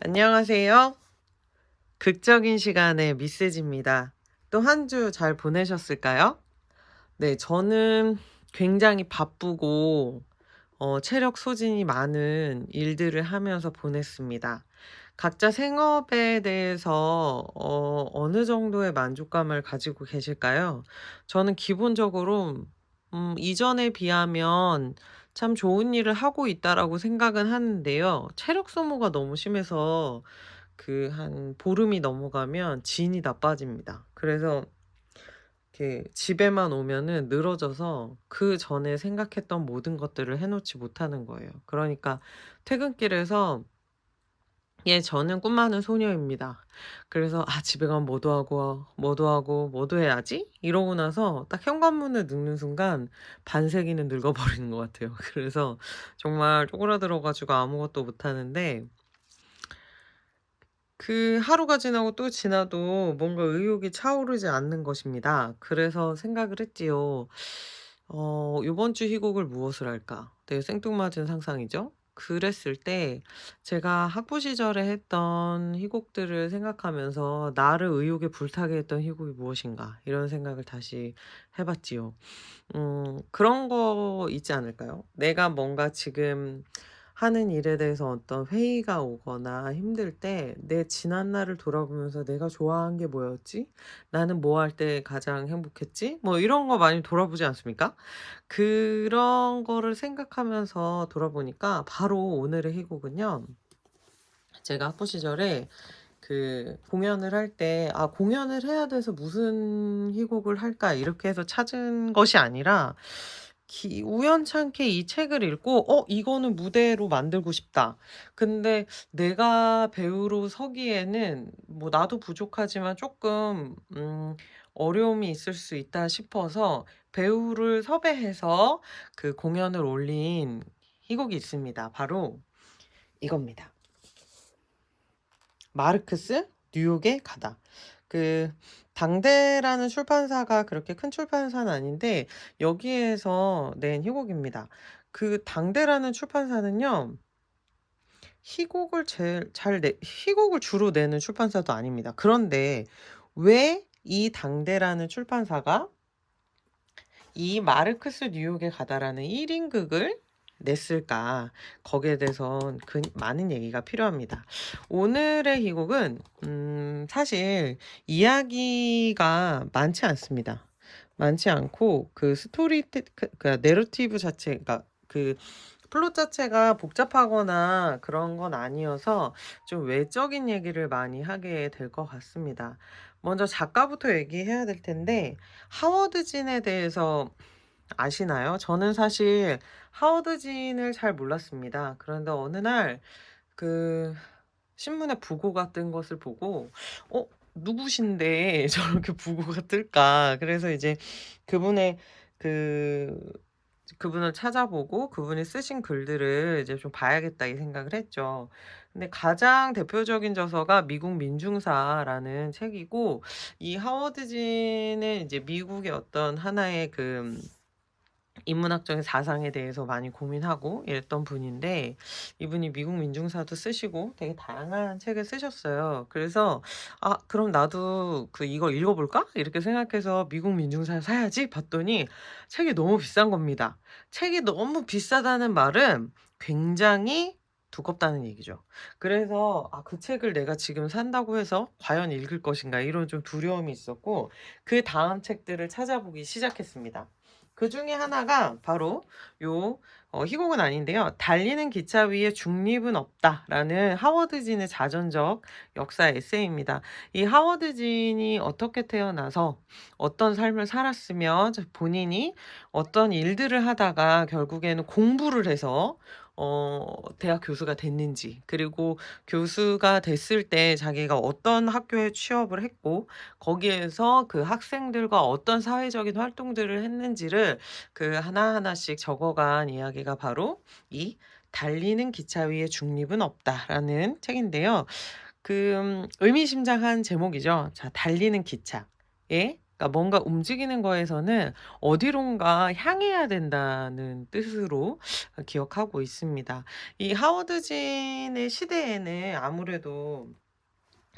안녕하세요. 극적인 시간의 미스즈입니다. 또 한 주 잘 보내셨을까요? 네, 저는 굉장히 바쁘고 체력 소진이 많은 일들을 하면서 보냈습니다. 각자 생업에 대해서 어느 정도의 만족감을 가지고 계실까요? 저는 기본적으로 이전에 비하면 참 좋은 일을 하고 있다라고 생각은 하는데요. 체력 소모가 너무 심해서 한 보름이 넘어가면 진이 나빠집니다. 그래서 이렇게 집에만 오면은 늘어져서 그전에 생각했던 모든 것들을 해 놓지 못하는 거예요. 그러니까 퇴근길에서 저는 꿈 많은 소녀입니다. 그래서 '아 집에 가면 뭐도 하고 뭐도 하고 뭐도 해야지.' 이러고 나서 딱 현관문을 늙는 순간 반세기는 늙어버리는 것 같아요. 그래서 정말 쪼그라들어 가지고 아무것도 못 하는데 하루가 지나고 또 지나도 뭔가 의욕이 차오르지 않는 것입니다. 그래서 생각을 했지요. '요번 주 희곡을 무엇을 할까?' 되게 생뚱맞은 상상이죠. 그랬을 때 제가 학부 시절에 했던 희곡들을 생각하면서 '나를 의욕에 불타게 했던 희곡이 무엇인가?' 이런 생각을 다시 해 봤지요. 그런 거 있지 않을까요? 내가 뭔가 지금 하는 일에 대해서 어떤 회의가 오거나 힘들 때 내 지난 날을 돌아보면서 '내가 좋아한 게 뭐였지? 나는 뭐 할 때 가장 행복했지?' 뭐 이런 거 많이 돌아보지 않습니까? 그런 거를 생각하면서 돌아보니까 바로 오늘의 희곡은요. 제가 학부 시절에 공연을 할 때 '아 공연을 해야 돼서 무슨 희곡을 할까?' 이렇게 해서 찾은 것이 아니라 우연찮게 이 책을 읽고 '이거는 무대로 만들고 싶다.' 근데 내가 배우로 서기에는 뭐 나도 부족하지만 쪼끔 어려움이 있을 수 있다 싶어서 배우를 섭외해서 그 공연을 올린 희곡이 있습니다. 바로 이겁니다. 마르크스 뉴욕에 가다. 그 당대라는 출판사가 그렇게 큰 출판사는 아닌데 여기에서 낸 희곡입니다. 당대라는 출판사는요. 희곡을 주로 내는 출판사도 아닙니다. 그런데 왜 이 당대라는 출판사가 이 마르크스 뉴욕에 가다라는 1 인극을 냈을까? 거기에 대해선 많은 얘기가 필요합니다. 오늘의 희곡은 사실 이야기가 많지 않습니다. 많지 않고 내러티브 자체 그러니까 플롯 자체가 복잡하거나 그런 건 아니어서 좀 외적인 얘기를 많이 하게 될 것 같습니다. 먼저 작가부터 얘기해야 될 텐데 하워드 진에 대해서 아시나요? 저는 사실 하워드 진을 잘 몰랐습니다. 그런데 어느 날 그 신문에 부고가 뜬 것을 보고 누구신데 저렇게 부고가 뜰까?' 그래서 이제 그분의 그 그분을 찾아보고 그분이 쓰신 글들을 이제 좀 봐야겠다 이 생각을 했죠. 근데 가장 대표적인 저서가 미국 민중사라는 책이고 이 하워드 진은 이제 미국의 어떤 하나의 인문학적인 사상에 대해서 많이 고민하고 이랬던 분인데 이분이 미국 민중사도 쓰시고 되게 다양한 책을 쓰셨어요. 그래서 '아 그럼 나도 이거 읽어 볼까?' 이렇게 생각해서 '미국 민중사를 사야지.' 봤더니 책이 너무 비싼 겁니다. 책이 너무 비싸다는 말은 굉장히 두껍다는 얘기죠. 그래서 '아 그 책을 내가 지금 산다고 해서 과연 읽을 것인가.' 이런 좀 두려움이 있었고 그다음 책들을 찾아보기 시작했습니다. 그중에 하나가 바로 요 희곡은 아닌데요. '달리는 기차 위에 중립은 없다.'라는 하워드 진의 자전적 역사 에세이입니다. 이 하워드 진이 어떻게 태어나서 어떤 삶을 살았으며 본인이 어떤 일들을 하다가 결국에는 공부를 해서 대학 교수가 됐는지, 그리고 교수가 됐을 때 자기가 어떤 학교에 취업을 했고 거기에서 그 학생들과 어떤 사회적인 활동들을 했는지를 하나하나씩 적어간 이야기가 바로 이 '달리는 기차 위에 중립은 없다.'라는 책인데요. 의미심장한 제목이죠. 자 달리는 기차에 그러니까 뭔가 움직이는 거에서는 어디론가 향해야 된다는 뜻으로 기억하고 있습니다. 이 하워드진의 시대에는 아무래도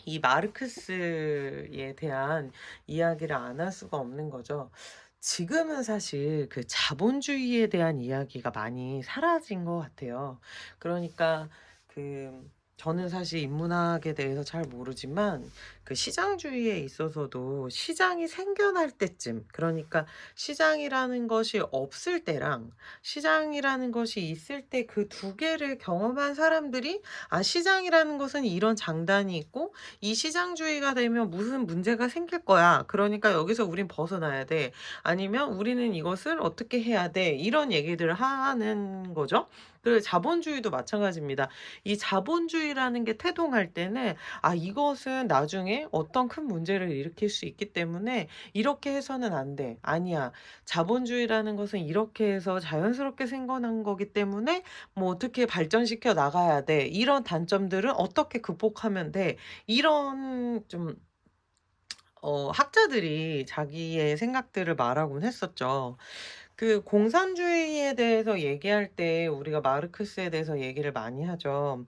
이 마르크스에 대한 이야기를 안 할 수가 없는 거죠. 지금은 사실 그 자본주의에 대한 이야기가 많이 사라진 것 같아요. 그러니까 그 저는 사실 인문학에 대해서 잘 모르지만 그 시장주의에 있어서도 시장이 생겨날 때쯤, 그러니까 시장이라는 것이 없을 때랑 시장이라는 것이 있을 때 그 두 개를 경험한 사람들이, 아, 시장이라는 것은 이런 장단이 있고 이 시장주의가 되면 무슨 문제가 생길 거야. 그러니까 여기서 우린 벗어나야 돼. 아니면 우리는 이것을 어떻게 해야 돼. 이런 얘기들을 하는 거죠. 그 자본주의도 마찬가지입니다. 이 자본주의라는 게 태동할 때는, 아, 이것은 나중에 어떤 큰 문제를 일으킬 수 있기 때문에 이렇게 해서는 안 돼. 아니야. 자본주의라는 것은 이렇게 해서 자연스럽게 생겨난 거기 때문에 뭐 어떻게 발전시켜 나가야 돼. 이런 단점들은 어떻게 극복하면 돼. 이런 좀 학자들이 자기의 생각들을 말하곤 했었죠. 그 공산주의에 대해서 얘기할 때 우리가 마르크스에 대해서 얘기를 많이 하죠.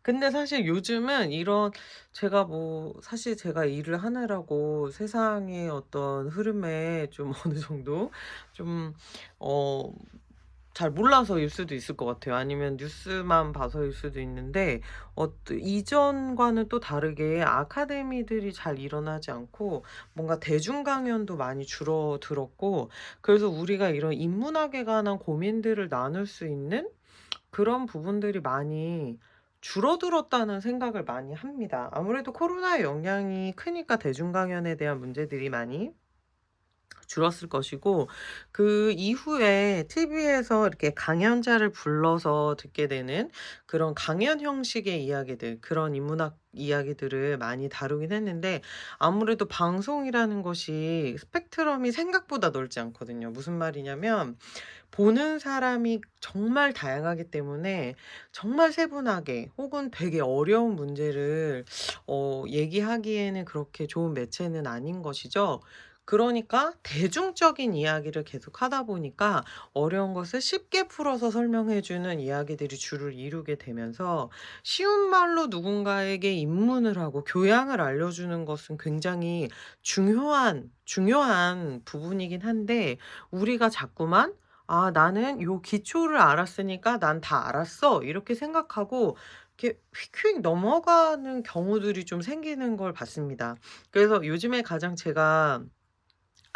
근데 사실 요즘은 이런, 제가 뭐 사실 제가 일을 하느라고 세상의 어떤 흐름에 좀 어느 정도 좀 어 잘 몰라서일 수도 있을 것 같아요. 아니면 뉴스만 봐서일 수도 있는데 이전과는 또 다르게 아카데미들이 잘 일어나지 않고 뭔가 대중 강연도 많이 줄어들었고, 그래서 우리가 이런 인문학에 관한 고민들을 나눌 수 있는 그런 부분들이 많이 줄어들었다는 생각을 많이 합니다. 아무래도 코로나의 영향이 크니까 대중 강연에 대한 문제들이 많이 줄었을 것이고, 그 이후에 TV에서 이렇게 강연자를 불러서 듣게 되는 그런 강연 형식의 이야기들, 그런 인문학 이야기들을 많이 다루긴 했는데, 아무래도 방송이라는 것이 스펙트럼이 생각보다 넓지 않거든요. 무슨 말이냐면 보는 사람이 정말 다양하기 때문에 정말 세분하게 혹은 되게 어려운 문제를 얘기하기에는 그렇게 좋은 매체는 아닌 것이죠. 그러니까 대중적인 이야기를 계속하다 보니까 어려운 것을 쉽게 풀어서 설명해 주는 이야기들이 주를 이루게 되면서, 쉬운 말로 누군가에게 입문을 하고 교양을 알려주는 것은 굉장히 중요한 부분이긴 한데, 우리가 자꾸만 '아, 나는 요 기초를 알았으니까 난 다 알았어.' 이렇게 생각하고 이렇게 휙휙 넘어가는 경우들이 좀 생기는 걸 봤습니다. 그래서 요즘에 가장 제가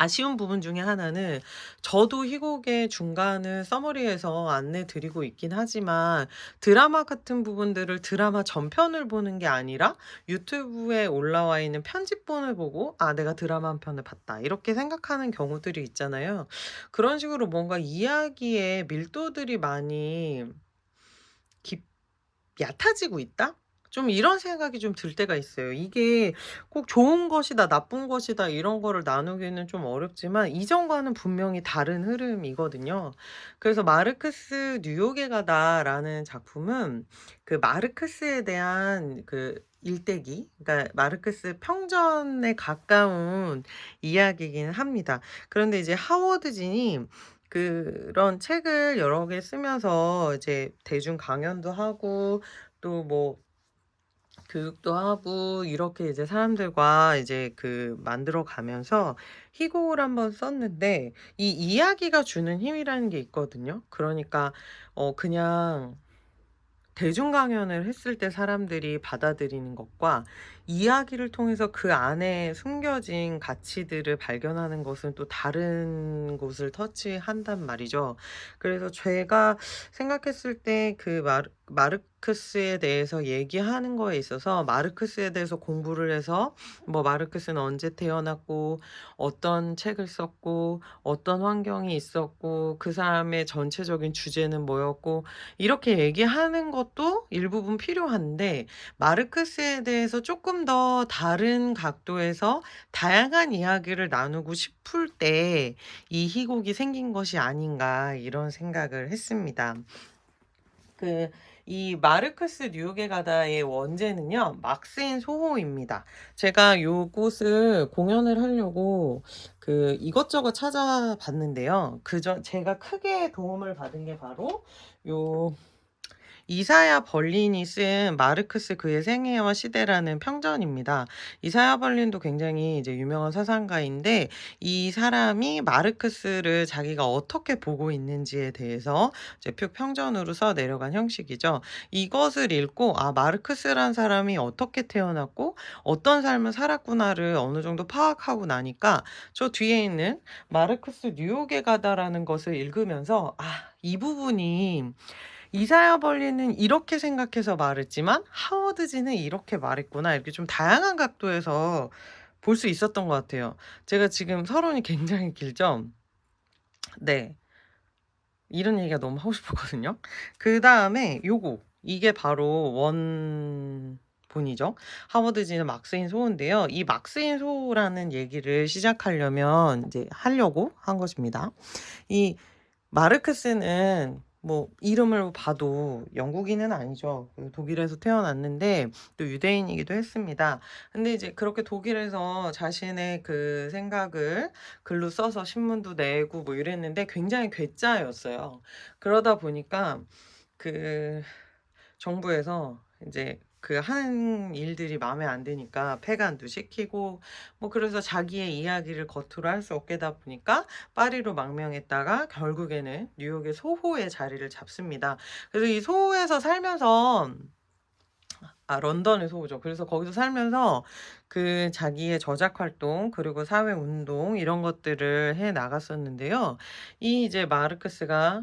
아쉬운 부분 중에 하나는, 저도 희곡의 중간을 서머리해서 안내 드리고 있긴 하지만 드라마 같은 부분들을 드라마 전편을 보는 게 아니라 유튜브에 올라와 있는 편집본을 보고 '아, 내가 드라마 한 편을 봤다.' 이렇게 생각하는 경우들이 있잖아요. 그런 식으로 뭔가 이야기의 밀도들이 많이 깊 얕아지고 있다? 좀 이런 생각이 좀 들 때가 있어요. 이게 꼭 좋은 것이다, 나쁜 것이다 이런 거를 나누기는 좀 어렵지만 이전과는 분명히 다른 흐름이거든요. 그래서 마르크스 뉴욕에 가다라는 작품은 그 마르크스에 대한 그 일대기, 그러니까 마르크스 평전에 가까운 이야기이긴 합니다. 그런데 이제 하워드 진이 그런 책을 여러 개 쓰면서 이제 대중 강연도 하고 또 뭐 교육도 하고 이렇게 이제 사람들과 이제 그 만들어 가면서 희곡을 한번 썼는데, 이 이야기가 주는 힘이라는 게 있거든요. 그러니까 그냥 대중 강연을 했을 때 사람들이 받아들이는 것과 이야기를 통해서 그 안에 숨겨진 가치들을 발견하는 것은 또 다른 곳을 터치한단 말이죠. 그래서 제가 생각했을 때 그 마르크스에 대해서 얘기하는 거에 있어서, 마르크스에 대해서 공부를 해서 뭐 마르크스는 언제 태어났고 어떤 책을 썼고 어떤 환경이 있었고 그 사람의 전체적인 주제는 뭐였고 이렇게 얘기하는 것도 일부분 필요한데, 마르크스에 대해서 조금 더 다른 각도에서 다양한 이야기를 나누고 싶을 때 이 희곡이 생긴 것이 아닌가 이런 생각을 했습니다. 그 이 마르크스 뉴욕에 가다의 원제는요, 막스인 소호입니다. 제가 요곳을 공연을 하려고 이것저것 찾아봤는데요. 제가 크게 도움을 받은 게 바로 요 이사야 벌린이 쓴 마르크스 그의 생애와 시대라는 평전입니다. 이사야 벌린도 굉장히 이제 유명한 사상가인데 이 사람이 마르크스를 자기가 어떻게 보고 있는지에 대해서 이제 평전으로 써 내려간 형식이죠. 이것을 읽고 아 마르크스란 사람이 어떻게 태어났고 어떤 삶을 살았구나를 어느 정도 파악하고 나니까 저 뒤에 있는 마르크스 뉴욕에 가다라는 것을 읽으면서 아 이 부분이 이사야 벌린은 이렇게 생각해서 말했지만 하워드지는 이렇게 말했구나. 이렇게 좀 다양한 각도에서 볼 수 있었던 것 같아요. 제가 지금 서론이 굉장히 길죠? 네. 이런 얘기가 너무 하고 싶었거든요. 그다음에 이게 바로 원본이죠. 하워드지는 막스인 소호인데요. 이 막스인 소호라는 얘기를 시작하려면 이제 하려고 한 것입니다. 이 마르크스는 뭐 이름을 봐도 영국인은 아니죠. 독일에서 태어났는데 또 유대인이기도 했습니다. 근데 이제 그렇게 독일에서 자신의 그 생각을 글로 써서 신문도 내고 뭐 이랬는데 굉장히 괴짜였어요. 그러다 보니까 그 정부에서 이제 하는 일들이 마음에 안 드니까 폐간도 시키고 뭐 그래서 자기의 이야기를 겉으로 할 수 없게다 보니까 파리로 망명했다가 결국에는 뉴욕의 소호의 자리를 잡습니다. 그래서 이 소호에서 살면서 런던의 소호죠. 그래서 거기서 살면서 자기의 저작 활동 그리고 사회 운동 이런 것들을 해 나갔었는데요. 이 이제 마르크스가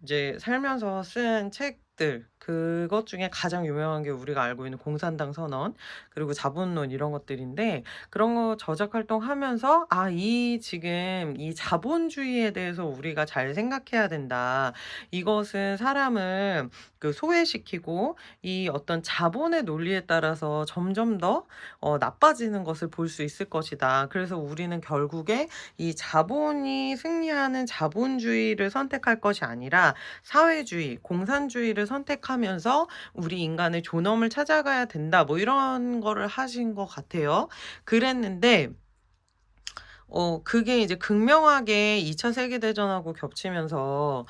이제 살면서 쓴 책들 그것 중에 가장 유명한 게 우리가 알고 있는 공산당 선언 그리고 자본론 이런 것들인데 그런 거 저작 활동하면서 지금 이 자본주의에 대해서 우리가 잘 생각해야 된다. 이것은 사람을 소외시키고 이 어떤 자본의 논리에 따라서 점점 더 나빠지는 것을 볼 수 있을 것이다. 그래서 우리는 결국에 이 자본이 승리하는 자본주의를 선택할 것이 아니라 사회주의, 공산주의를 선택하면서 우리 인간의 존엄을 찾아가야 된다. 뭐 이런 거를 하신 것 같아요. 그랬는데 그게 이제 극명하게 2차 세계대전하고 겹치면서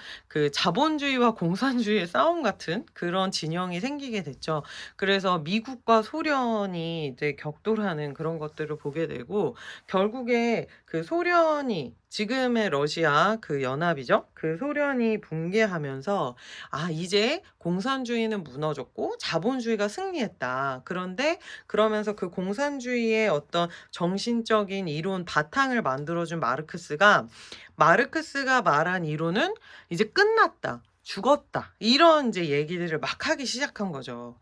자본주의와 공산주의의 싸움 같은 그런 진영이 생기게 됐죠. 그래서 미국과 소련이 이제 격돌하는 그런 것들을 보게 되고 결국에 소련이 지금의 러시아 연합이죠. 소련이 붕괴하면서 이제 공산주의는 무너졌고 자본주의가 승리했다. 그런데 그러면서 공산주의의 어떤 정신적인 이론 바탕을 만들어준 마르크스가 말한 이론은 이제 끝났다. 죽었다. 이런 이제 얘기들을 막 하기 시작한 거죠.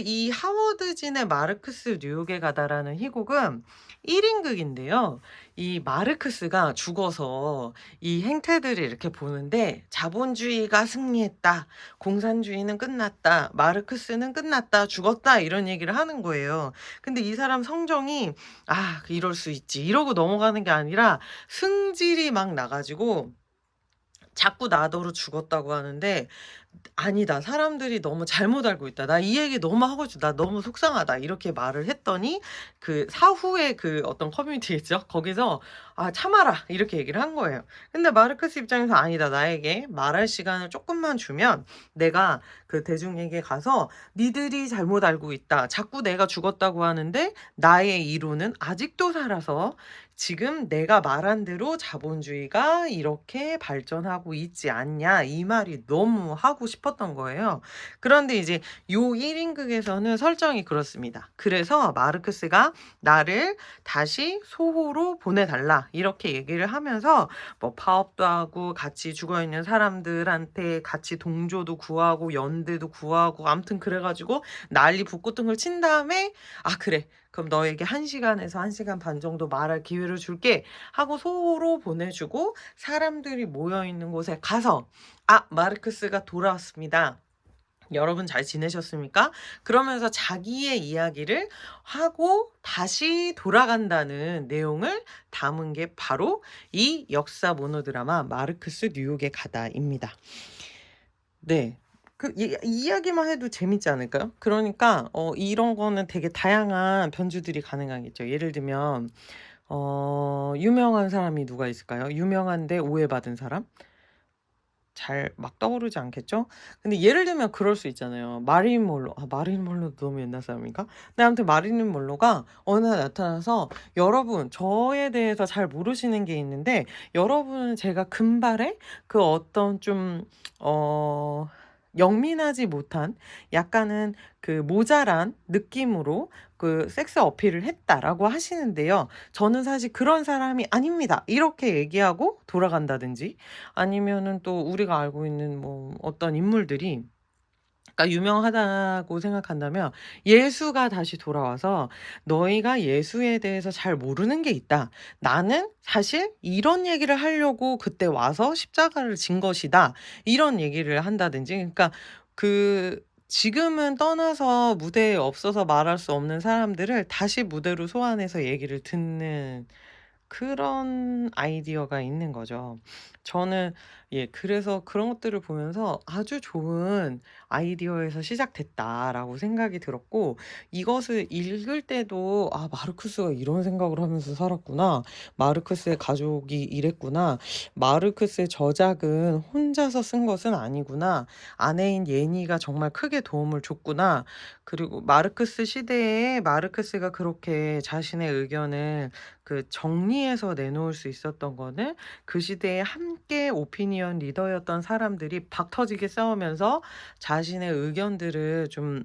이 하워드진의 마르크스 뉴욕에 가다라는 희곡은 1인극인데요. 이 마르크스가 죽어서 이 행태들을 이렇게 보는데 자본주의가 승리했다. 공산주의는 끝났다. 마르크스는 끝났다. 죽었다. 이런 얘기를 하는 거예요. 근데 이 사람 성정이 이럴 수 있지. 이러고 넘어가는 게 아니라 승질이 막 나가지고 자꾸 나더러 죽었다고 하는데 아니다. 사람들이 너무 잘못 알고 있다. 나 이 얘기 너무 하고 싶다. 나 너무 속상하다. 이렇게 말을 했더니 사후에 어떤 커뮤니티겠죠? 거기서 참아라. 이렇게 얘기를 한 거예요. 근데 마르크스 입장에서 아니다. 나에게 말할 시간을 조금만 주면 내가 대중에게 가서 니들이 잘못 알고 있다. 자꾸 내가 죽었다고 하는데 나의 이론은 아직도 살아서 지금 내가 말한 대로 자본주의가 이렇게 발전하고 있지 않냐. 이 말이 너무 하고 싶었던 거예요. 그런데 이제 요 1인극에서는 설정이 그렇습니다. 그래서 마르크스가 나를 다시 소호로 보내달라. 이렇게 얘기를 하면서 뭐 파업도 하고 같이 죽어있는 사람들한테 같이 동조도 구하고 연대도 구하고 아무튼 그래가지고 난리 북구등을 친 다음에 그래. 그럼 너에게 1시간에서 1시간 반 정도 말할 기회를 줄게 하고 소호로 보내주고 사람들이 모여있는 곳에 가서 마르크스가 돌아왔습니다. 여러분 잘 지내셨습니까? 그러면서 자기의 이야기를 하고 다시 돌아간다는 내용을 담은 게 바로 이 역사 모노드라마 마르크스 뉴욕에 가다입니다. 네. 이야기만 해도 재밌지 않을까요? 그러니까 이런 거는 되게 다양한 변주들이 가능하겠죠. 예를 들면 유명한 사람이 누가 있을까요? 유명한데 오해받은 사람? 잘 막 떠오르지 않겠죠? 근데 예를 들면 그럴 수 있잖아요. 마릴린 먼로. 마릴린 먼로도 너무 옛날 사람인가? 근데 아무튼 마릴린 먼로가 어느 날 나타나서 "여러분 저에 대해서 잘 모르시는 게 있는데 여러분은 제가 금발에 그 어떤 좀 어 영민하지 못한 약간은 그 모자란 느낌으로 그 섹스 어필을 했다."라고 하시는데요. "저는 사실 그런 사람이 아닙니다." 이렇게 얘기하고 돌아간다든지, 아니면은 또 우리가 알고 있는 뭐 어떤 인물들이 그러니까 유명하다고 생각한다면 예수가 다시 돌아와서 "너희가 예수에 대해서 잘 모르는 게 있다. 나는 사실 이런 얘기를 하려고 그때 와서 십자가를 진 것이다." 이런 얘기를 한다든지, 그러니까 지금은 떠나서 무대에 없어서 말할 수 없는 사람들을 다시 무대로 소환해서 얘기를 듣는 그런 아이디어가 있는 거죠. 저는 그래서 그런 것들을 보면서 '아주 좋은 아이디어에서 시작됐다.'라고 생각이 들었고, 이것을 읽을 때도 '아 마르크스가 이런 생각을 하면서 살았구나. 마르크스의 가족이 이랬구나. 마르크스의 저작은 혼자서 쓴 것은 아니구나. 아내인 예니가 정말 크게 도움을 줬구나. 그리고 마르크스 시대에 마르크스가 그렇게 자신의 의견을 정리해서 내놓을 수 있었던 거는 그 시대에 함께 오피니언 리더였던 사람들이 박 터지게 싸우면서 자신의 의견들을 좀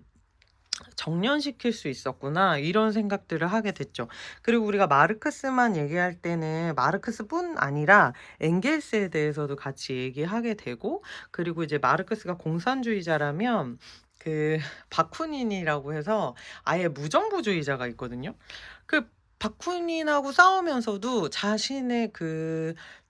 정련시킬 수 있었구나.' 이런 생각들을 하게 됐죠. 그리고 우리가 마르크스만 얘기할 때는 마르크스뿐 아니라 엥겔스에 대해서도 같이 얘기하게 되고, 그리고 이제 마르크스가 공산주의자라면 바쿠닌이라고 해서 아예 무정부주의자가 있거든요. 바쿠닌하고 싸우면서도 자신의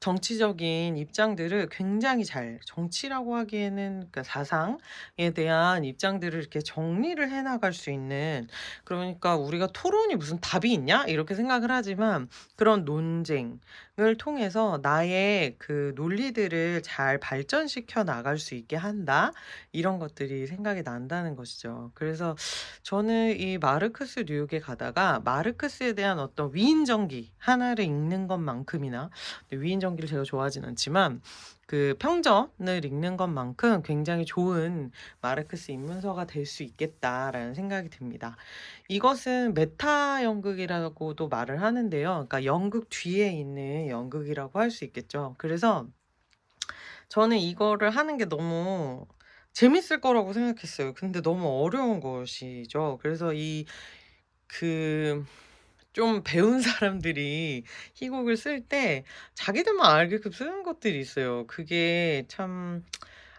정치적인 입장들을 굉장히 잘, 정치라고 하기에는 사상에 대한 입장들을 이렇게 정리를 해 나갈 수 있는, 그러니까 우리가 '토론이 무슨 답이 있냐?' 이렇게 생각을 하지만 그런 논쟁을 통해서 나의 논리들을 잘 발전시켜 나갈 수 있게 한다. 이런 것들이 생각이 난다는 것이죠. 그래서 저는 이 마르크스 뉴욕에 가다가 마르크스에 대한 어떤 위인전기 하나를 읽는 것만큼이나, 근데 위인전기를 제가 좋아하진 않지만 평전을 읽는 것만큼 굉장히 좋은 마르크스 입문서가 될 수 있겠다라는 생각이 듭니다. 이것은 메타 연극이라고도 말을 하는데요. 그러니까 연극 뒤에 있는 연극이라고 할 수 있겠죠. 그래서 저는 이거를 하는 게 너무 재밌을 거라고 생각했어요. 근데 너무 어려운 것이죠. 그래서 그 좀 배운 사람들이 희곡을 쓸 때 자기들만 알게끔 쓰는 것들이 있어요. 그게 참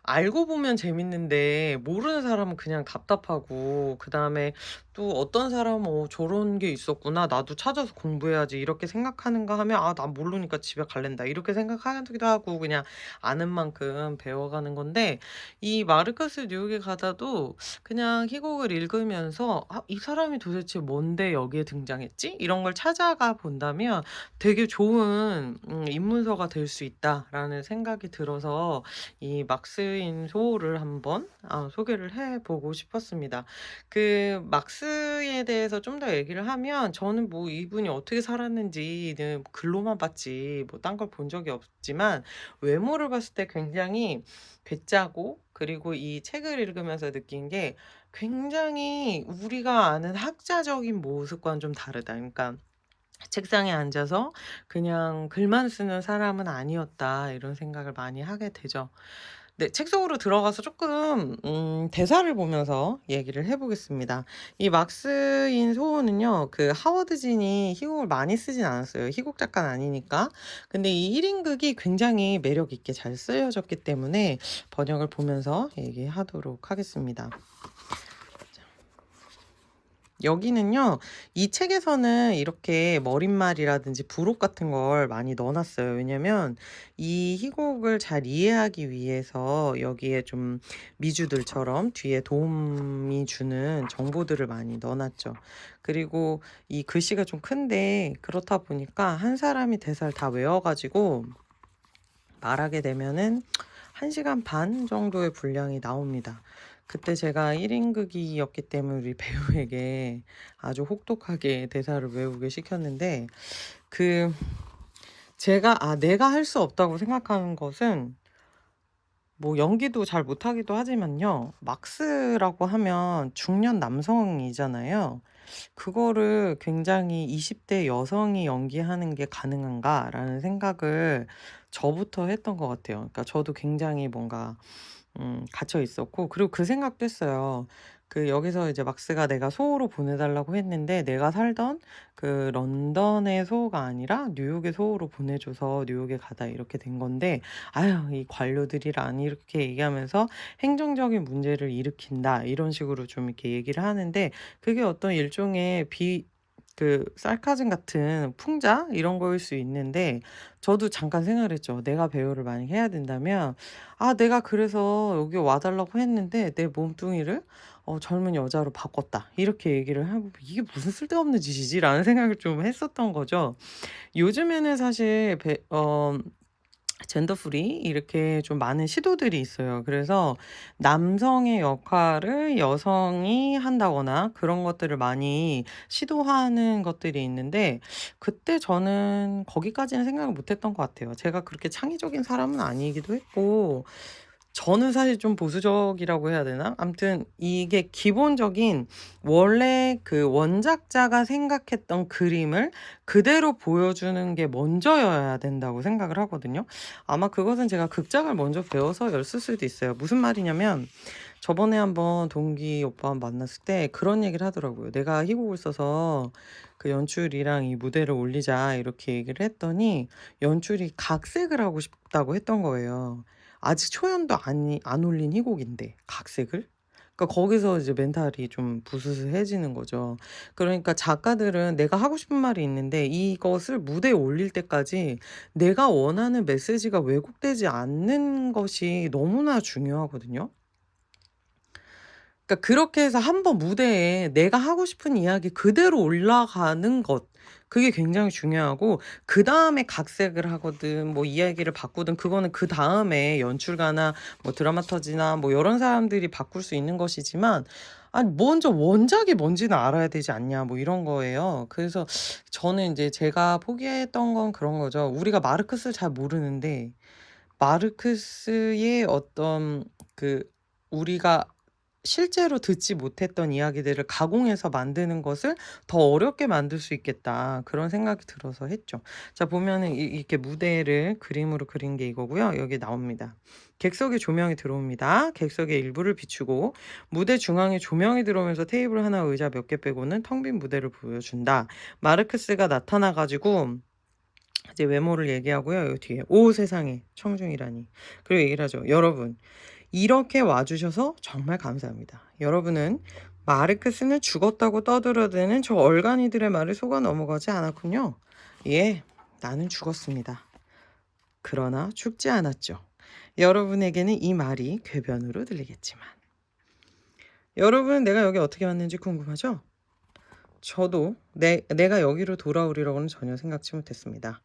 알고 보면 재밌는데 모르는 사람은 그냥 답답하고, 그다음에 또 어떤 사람은 '저런 게 있었구나. 나도 찾아서 공부해야지.' 이렇게 생각하는가 하면 '아 난 모르니까 집에 갈랜다.' 이렇게 생각하기도 하고, 그냥 아는 만큼 배워가는 건데, 이 마르커스 뉴욕에 가다도 그냥 희곡을 읽으면서 '아 이 사람이 도대체 뭔데 여기에 등장했지?' 이런 걸 찾아가 본다면 되게 좋은 입문서가 될 수 있다라는 생각이 들어서 이 막스인 소호를 한번 소개를 해 보고 싶었습니다. 막스에 대해서 좀 더 얘기를 하면, 저는 뭐 이분이 어떻게 살았는지는 글로만 봤지 뭐 딴 걸 본 적이 없지만 외모를 봤을 때 굉장히 괴짜고, 그리고 이 책을 읽으면서 느낀 게 굉장히 우리가 아는 학자적인 모습과는 좀 다르다. 그러니까 '책상에 앉아서 그냥 글만 쓰는 사람은 아니었다.' 이런 생각을 많이 하게 되죠. 네. 책 속으로 들어가서 조금 대사를 보면서 얘기를 해 보겠습니다. 이 막스인 소호는요, 하워드 진이 희곡을 많이 쓰진 않았어요. 희곡 작가는 아니니까. 근데 이 1 인극이 굉장히 매력 있게 잘 쓰여졌기 때문에 번역을 보면서 얘기하도록 하겠습니다. 여기는요, 이 책에서는 이렇게 머릿말이라든지 부록 같은 걸 많이 넣어 놨어요. 왜냐면 이 희곡을 잘 이해하기 위해서 여기에 좀 미주들처럼 뒤에 도움이 주는 정보들을 많이 넣어 놨죠. 그리고 이 글씨가 좀 큰데 그렇다 보니까 한 사람이 대사를 다 외워 가지고 말하게 되면은 1 시간 반 정도의 분량이 나옵니다. 그때 제가 1 인극이었기 때문에 우리 배우에게 아주 혹독하게 대사를 외우게 시켰는데 그 제가 내가 할 수 없다고 생각하는 것은 뭐 연기도 잘 못하기도 하지만요. 막스라고 하면 중년 남성이잖아요. 그거를 굉장히 20대 여성이 연기하는 게 가능한가라는 생각을 저부터 했던 것 같아요. 그러니까 저도 굉장히 뭔가 갇혀 있었고 그리고 그 생각도 했어요. 여기서 이제 막스가 내가 소호로 보내 달라고 했는데 내가 살던 런던의 소호가 아니라 뉴욕의 소호로 보내 줘서 뉴욕에 가다 이렇게 된 건데 "아유 이 관료들이란." 이렇게 얘기하면서 "행정적인 문제를 일으킨다." 이런 식으로 좀 이렇게 얘기를 하는데 그게 어떤 일종의 사르카즘 같은 풍자 이런 거일 수 있는데 저도 잠깐 생각을 했죠. 내가 배우를 만약 해야 된다면 내가 그래서 여기 와 달라고 했는데 내 몸뚱이를 젊은 여자로 바꿨다." 이렇게 얘기를 하고 '이게 무슨 쓸데없는 짓이지?'라는 생각을 좀 했었던 거죠. 요즘에는 사실 젠더 프리 이렇게 좀 많은 시도들이 있어요. 그래서 남성의 역할을 여성이 한다거나 그런 것들을 많이 시도하는 것들이 있는데 그때 저는 거기까지는 생각을 못 했던 것 같아요. 제가 그렇게 창의적인 사람은 아니기도 했고 저는 사실 좀 보수적이라고 해야 되나? 아무튼 이게 기본적인 원래 원작자가 생각했던 그림을 그대로 보여주는 게 먼저여야 된다고 생각을 하거든요. 아마 그것은 제가 극작을 먼저 배워서였을 수도 있어요. 무슨 말이냐면 저번에 한번 동기 오빠 만났을 때 그런 얘기를 하더라고요. "내가 희곡을 써서 연출이랑 이 무대를 올리자." 이렇게 얘기를 했더니 연출이 각색을 하고 싶다고 했던 거예요. 아직 초연도 안 올린 희곡인데 각색을? 그러니까 거기서 이제 멘탈이 좀 부스스해지는 거죠. 그러니까 작가들은 내가 하고 싶은 말이 있는데 이것을 무대에 올릴 때까지 내가 원하는 메시지가 왜곡되지 않는 것이 너무나 중요하거든요. 그러니까 그렇게 해서 한 번 무대에 내가 하고 싶은 이야기 그대로 올라가는 것 그게 굉장히 중요하고 그다음에 각색을 하거든 뭐 이야기를 바꾸든 그거는 그다음에 연출가나 뭐 드라마터지나 뭐 요런 사람들이 바꿀 수 있는 것이지만 아니 먼저 원작이 뭔지는 알아야 되지 않냐 뭐 이런 거예요. 그래서 저는 인제 제가 포기했던 건 그런 거죠. 우리가 마르크스를 잘 모르는데 마르크스의 어떤 그 우리가 실제로 듣지 못했던 이야기들을 가공해서 만드는 것을 더 어렵게 만들 수 있겠다. 그런 생각이 들어서 했죠. 자 보면은 이렇게 무대를 그림으로 그린 게 이거고요. 여기 나옵니다. 객석에 조명이 들어옵니다. 객석의 일부를 비추고 무대 중앙에 조명이 들어오면서 테이블 하나 의자 몇 개 빼고는 텅 빈 무대를 보여준다. 마르크스가 나타나 가지고 이제 외모를 얘기하고요. 요 뒤에 "오 세상에 청중이라니." 그리고 얘기를 하죠. "여러분 이렇게 와 주셔서 정말 감사합니다. 여러분은 마르크스는 죽었다고 떠들어대는 저 얼간이들의 말을 속아 넘어가지 않았군요. 예, 나는 죽었습니다. 그러나 죽지 않았죠. 여러분에게는 이 말이 궤변으로 들리겠지만. 여러분 내가 여기 어떻게 왔는지 궁금하죠? 저도 내가 여기로 돌아오리라고는 전혀 생각지 못했습니다.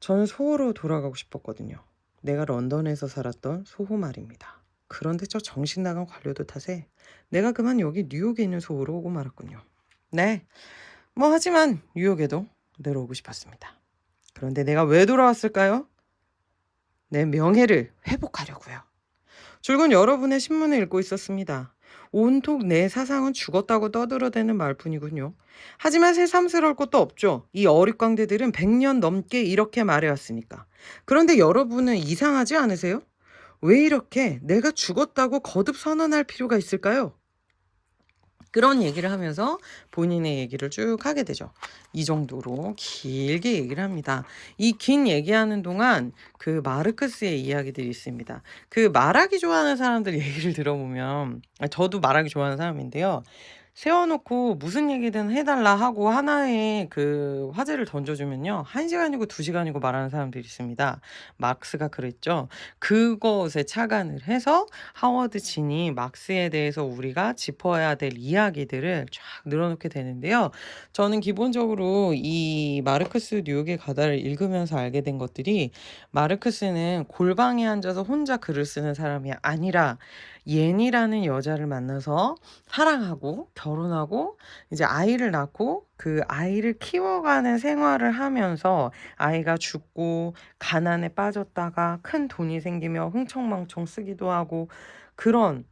저는 소호로 돌아가고 싶었거든요. 내가 런던에서 살았던 소호 말입니다. 그런데 저 정신 나간 관료들 탓에 내가 그만 여기 뉴욕에 있는 소호로 오고 말았군요. 네, 뭐 하지만 뉴욕에도 내려오고 싶었습니다. 그런데 내가 왜 돌아왔을까요? 내 명예를 회복하려고요. 줄곧 여러분의 신문을 읽고 있었습니다. 온통 내 사상은 죽었다고 떠들어대는 말뿐이군요. 하지만 새삼스러울 것도 없죠. 이 어릿광대들은 100년 넘게 이렇게 말해왔으니까. 그런데 여러분은 이상하지 않으세요? 왜 이렇게 내가 죽었다고 거듭 선언할 필요가 있을까요? 그런 얘기를 하면서 본인의 얘기를 쭉 하게 되죠. 이 정도로 길게 얘기를 합니다. 이 긴 얘기하는 동안 마르크스의 이야기들이 있습니다. 말하기 좋아하는 사람들 얘기를 들어보면 저도 말하기 좋아하는 사람인데요. 세워 놓고 무슨 얘기든 해 달라 하고 하나의 화제를 던져 주면요. 1 시간이고 2 시간이고 말하는 사람들이 있습니다. 막스가 그랬죠. 그것에 착안을 해서 하워드 진이 막스에 대해서 우리가 짚어야 될 이야기들을 쫙 늘어놓게 되는데요. 저는 기본적으로 이 마르크스 뉴욕의 가다를 읽으면서 알게 된 것들이, 마르크스는 골방에 앉아서 혼자 글을 쓰는 사람이 아니라 옌이라는 여자를 만나서 사랑하고 결혼하고 이제 아이를 낳고 그 아이를 키워가는 생활을 하면서 아이가 죽고 가난에 빠졌다가 큰 돈이 생기며 흥청망청 쓰기도 하고, 그런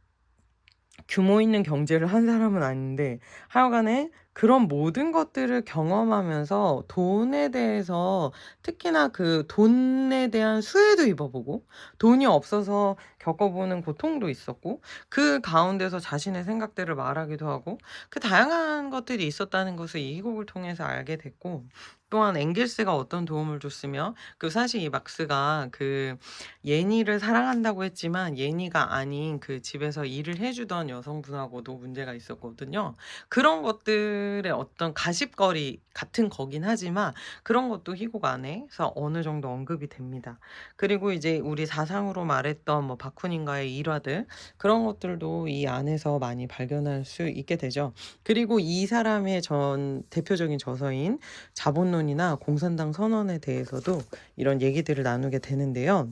규모 있는 경제를 한 사람은 아닌데, 하여간에 그런 모든 것들을 경험하면서 돈에 대해서, 특히나 그 돈에 대한 수혜도 입어보고 돈이 없어서 겪어보는 고통도 있었고, 그 가운데서 자신의 생각들을 말하기도 하고, 그 다양한 것들이 있었다는 것을 이 곡을 통해서 알게 됐고, 또한 엥겔스가 어떤 도움을 줬으며, 그 사실 이 막스가 그 예니를 사랑한다고 했지만 예니가 아닌 그 집에서 일을 해주던 여성분하고도 문제가 있었거든요. 그런 것들의 어떤 가십거리 같은 거긴 하지만 그런 것도 희곡 안에서 어느 정도 언급이 됩니다. 그리고 이제 우리 사상으로 말했던 뭐 바쿠닌과의 일화들, 그런 것들도 이 안에서 많이 발견할 수 있게 되죠. 그리고 이 사람의 전 대표적인 저서인 자본론이나 공산당 선언에 대해서도 이런 얘기들을 나누게 되는데요.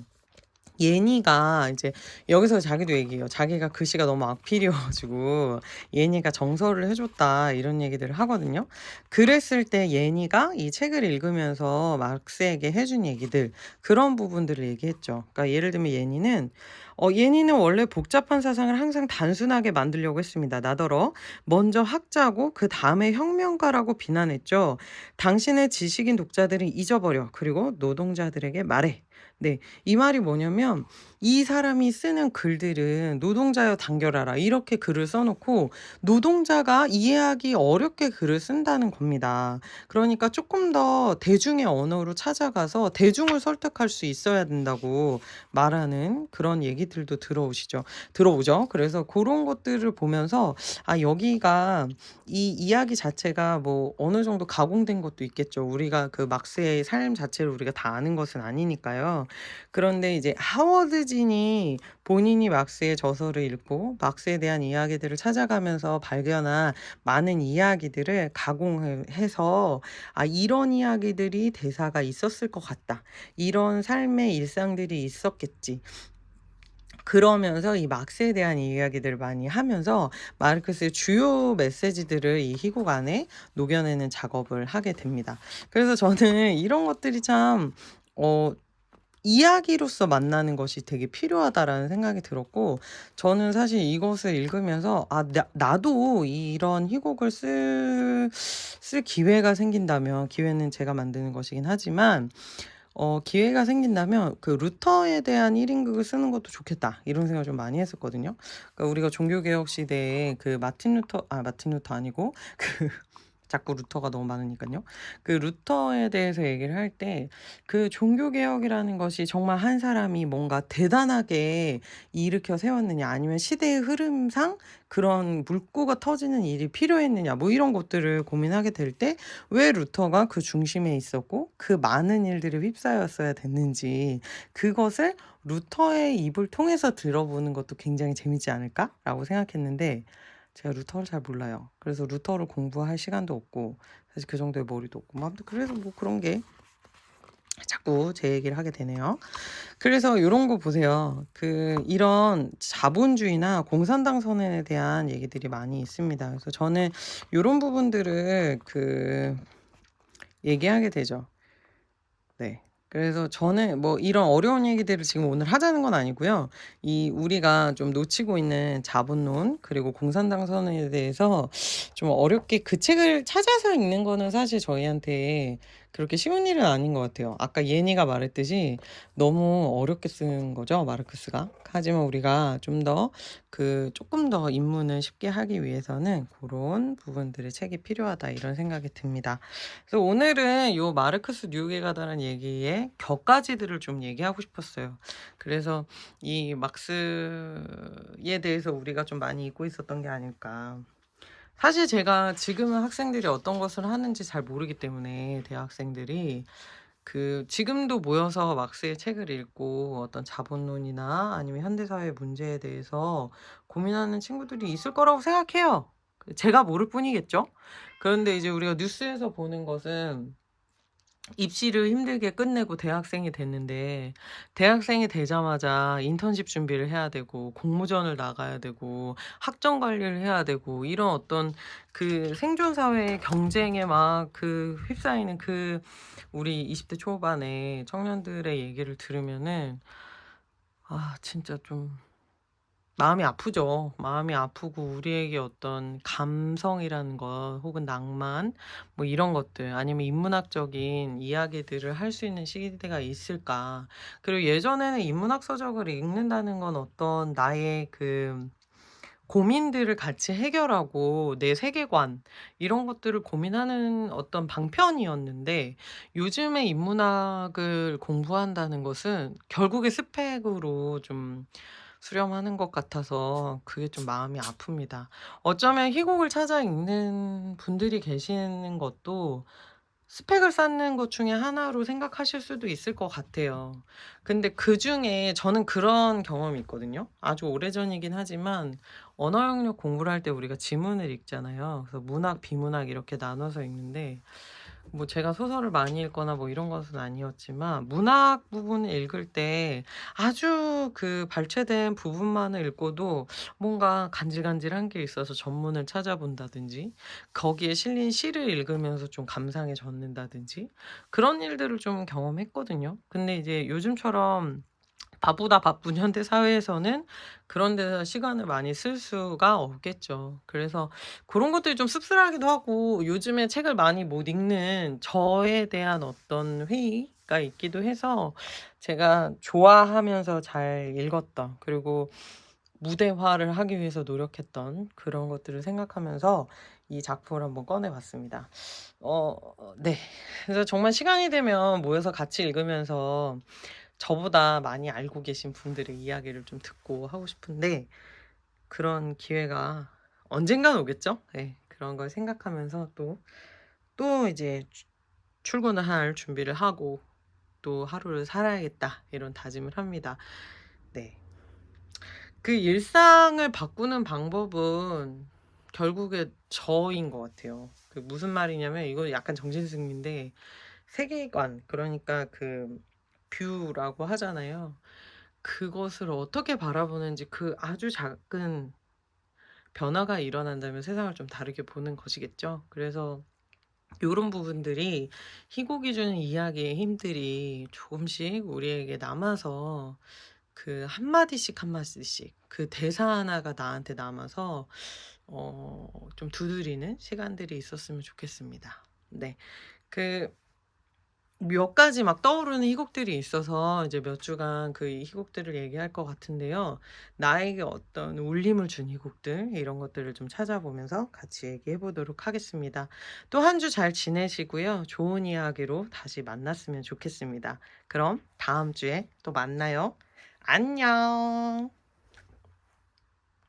예니가 이제 여기서 자기도 얘기해요. 자기가 글씨가 너무 악필이어가지고 예니가 정서를 해줬다, 이런 얘기들을 하거든요. 그랬을 때 예니가 이 책을 읽으면서 막스에게 해준 얘기들, 그런 부분들을 얘기했죠. 그러니까 예를 들면 예니는 원래 복잡한 사상을 항상 단순하게 만들려고 했습니다. 나더러 먼저 학자고 그 다음에 혁명가라고 비난했죠. 당신의 지식인 독자들은 잊어버려. 그리고 노동자들에게 말해. 네, 이 말이 뭐냐면, 이 사람이 쓰는 글들은 노동자여 단결하라, 이렇게 글을 써놓고 노동자가 이해하기 어렵게 글을 쓴다는 겁니다. 그러니까 조금 더 대중의 언어로 찾아가서 대중을 설득할 수 있어야 된다고 말하는 그런 얘기들도 들어오죠. 그래서 그런 것들을 보면서, 아, 여기가 이 이야기 자체가 뭐 어느 정도 가공된 것도 있겠죠. 우리가 그 막스의 삶 자체를 우리가 다 아는 것은 아니니까요. 그런데 이제 하워드 진이 본인이 막스의 저서를 읽고 막스에 대한 이야기들을 찾아가면서 발견한 많은 이야기들을 가공을 해서, 아, 이런 이야기들이 대사가 있었을 것 같다, 이런 삶의 일상들이 있었겠지, 그러면서 이 막스에 대한 이야기들을 많이 하면서 마르크스의 주요 메시지들을 이 희곡 안에 녹여내는 작업을 하게 됩니다. 그래서 저는 이런 것들이 참 이야기로서 만나는 것이 되게 필요하다라는 생각이 들었고, 저는 사실 이것을 읽으면서, 아, 나도 이런 희곡을 쓸 기회가 생긴다면, 기회는 제가 만드는 것이긴 하지만 기회가 생긴다면 그 루터에 대한 1인극을 쓰는 것도 좋겠다, 이런 생각을 좀 많이 했었거든요. 그러니까 우리가 종교개혁 시대에 그 마틴 루터 아니고 그 자꾸 루터가 너무 많으니까요. 그 루터에 대해서 얘기를 할 때, 그 종교개혁이라는 것이 정말 한 사람이 뭔가 대단하게 일으켜 세웠느냐, 아니면 시대의 흐름상 그런 물꼬가 터지는 일이 필요했느냐, 뭐 이런 것들을 고민하게 될 때 왜 루터가 그 중심에 있었고 그 많은 일들을 휩싸였어야 됐는지, 그것을 루터의 입을 통해서 들어보는 것도 굉장히 재밌지 않을까라고 생각했는데, 제가 루터를 잘 몰라요. 그래서 루터를 공부할 시간도 없고 사실 그 정도의 머리도 없고, 뭐 아무튼 그래서 뭐 그런 게 자꾸 제 얘기를 하게 되네요. 그래서 이런 거 보세요. 이런 자본주의나 공산당 선언에 대한 얘기들이 많이 있습니다. 그래서 저는 이런 부분들을 얘기하게 되죠. 네. 그래서 저는 뭐 이런 어려운 얘기들을 지금 오늘 하자는 건 아니고요. 우리가 좀 놓치고 있는 자본론 그리고 공산당 선언에 대해서 좀 어렵게 그 책을 찾아서 읽는 거는 사실 저희한테 그렇게 쉬운 일은 아닌 것 같아요. 아까 예니가 말했듯이 너무 어렵게 쓴 거죠, 마르크스가. 하지만 우리가 좀 더 조금 더 입문을 쉽게 하기 위해서는 그런 부분들의 책이 필요하다, 이런 생각이 듭니다. 그래서 오늘은 요 마르크스 뉴욕에 가다라는 얘기의 격가지들을 좀 얘기하고 싶었어요. 그래서 이 막스에 대해서 우리가 좀 많이 잊고 있었던 게 아닐까. 사실 제가 지금은 학생들이 어떤 것을 하는지 잘 모르기 때문에, 대학생들이 지금도 모여서 막스의 책을 읽고 어떤 자본론이나 아니면 현대사회 문제에 대해서 고민하는 친구들이 있을 거라고 생각해요. 제가 모를 뿐이겠죠. 그런데 이제 우리가 뉴스에서 보는 것은 입시를 힘들게 끝내고 대학생이 됐는데, 대학생이 되자마자 인턴십 준비를 해야 되고 공모전을 나가야 되고 학점 관리를 해야 되고, 이런 어떤 그 생존 사회의 경쟁에 막 그 휩싸이는 그 우리 20대 초반의 청년들의 얘기를 들으면은 진짜 좀 마음이 아프죠. 마음이 아프고, 우리에게 어떤 감성이라는 거 혹은 낭만 뭐 이런 것들, 아니면 인문학적인 이야기들을 할 수 있는 시대가 있을까. 그리고 예전에는 인문학 서적을 읽는다는 건 어떤 나의 그 고민들을 같이 해결하고 내 세계관 이런 것들을 고민하는 어떤 방편이었는데, 요즘에 인문학을 공부한다는 것은 결국에 스펙으로 좀 수렴하는 것 같아서 그게 좀 마음이 아픕니다. 어쩌면 희곡을 찾아 읽는 분들이 계시는 것도 스펙을 쌓는 것 중에 하나로 생각하실 수도 있을 것 같아요. 근데 그중에 저는 그런 경험이 있거든요. 아주 오래전이긴 하지만, 언어 영역 공부를 할 때 우리가 지문을 읽잖아요. 그래서 문학, 비문학 이렇게 나눠서 읽는데, 뭐 제가 소설을 많이 읽거나 뭐 이런 것은 아니었지만, 문학 부분을 읽을 때 아주 그 발췌된 부분만을 읽고도 뭔가 간질간질한 게 있어서 전문을 찾아본다든지, 거기에 실린 시를 읽으면서 좀 감상에 젖는다든지, 그런 일들을 좀 경험했거든요. 근데 이제 요즘처럼 바쁘다 바쁜 현대 사회에서는 그런 데서 시간을 많이 쓸 수가 없겠죠. 그래서 그런 것들이 좀 씁쓸하기도 하고, 요즘에 책을 많이 못 읽는 저에 대한 어떤 회의가 있기도 해서, 제가 좋아하면서 잘 읽었던, 그리고 무대화를 하기 위해서 노력했던 그런 것들을 생각하면서 이 작품을 한번 꺼내 봤습니다. 네. 그래서 정말 시간이 되면 모여서 같이 읽으면서 저보다 많이 알고 계신 분들의 이야기를 좀 듣고 하고 싶은데, 그런 기회가 언젠간 오겠죠? 네. 그런 걸 생각하면서 또 이제 출근을 할 준비를 하고 또 하루를 살아야겠다, 이런 다짐을 합니다. 네. 그 일상을 바꾸는 방법은 결국에 저인 것 같아요. 그 무슨 말이냐면, 이거 약간 정신승리인데, 세계관, 그러니까 그 뷰라고 하잖아요. 그것을 어떻게 바라보는지, 그 아주 작은 변화가 일어난다면 세상을 좀 다르게 보는 것이겠죠. 그래서 요런 부분들이, 희곡이 주는 이야기의 힘들이 조금씩 우리에게 남아서, 그 한마디씩 한마디씩 그 대사 하나가 나한테 남아서 좀 두드리는 시간들이 있었으면 좋겠습니다. 네. 그 몇 가지 막 떠오르는 희곡들이 있어서 이제 몇 주간 그 희곡들을 얘기할 것 같은데요. 나에게 어떤 울림을 준 희곡들, 이런 것들을 좀 찾아보면서 같이 얘기해 보도록 하겠습니다. 또 한 주 잘 지내시고요. 좋은 이야기로 다시 만났으면 좋겠습니다. 그럼 다음 주에 또 만나요. 안녕.